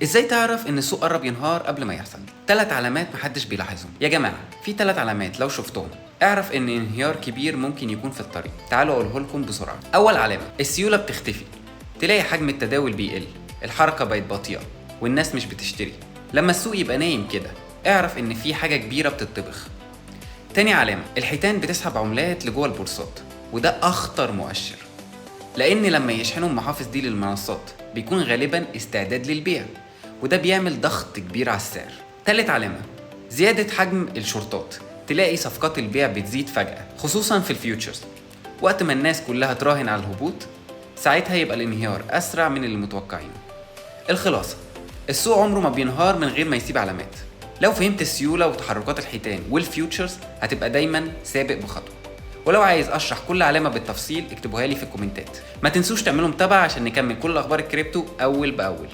ازاي تعرف ان السوق قرب ينهار قبل ما يحصل؟ 3 علامات محدش بيلاحظهم. يا جماعه في 3 علامات لو شفتهم اعرف ان انهيار كبير ممكن يكون في الطريق. تعالوا اقوله لكم بسرعه. اول علامه، السيوله بتختفي. تلاقي حجم التداول بيقل، الحركه بقت بطيئه، والناس مش بتشتري. لما السوق يبقى نايم كده اعرف ان في حاجه كبيره بتطبخ. تاني علامه، الحيتان بتسحب عملات لجوه البورصات، وده اخطر مؤشر، لان لما يشحنوا المحافظ دي للمنصات بيكون غالبا استعداد للبيع، وده بيعمل ضغط كبير على السعر. تالت علامة، زيادة حجم الشورتات. تلاقي صفقات البيع بتزيد فجأة، خصوصا في الفيوتشرز. وقت ما الناس كلها تراهن على الهبوط، ساعتها يبقى الانهيار أسرع من اللي متوقعينه. الخلاصة، السوق عمره ما بينهار من غير ما يسيب علامات. لو فهمت السيولة وتحركات الحيتان والفيوتشرز هتبقى دايما سابق بخطوة. ولو عايز اشرح كل علامة بالتفصيل اكتبوها لي في الكومنتات. ما تنسوش تعملوا متابعة عشان نكمل كل اخبار الكريبتو اول باول.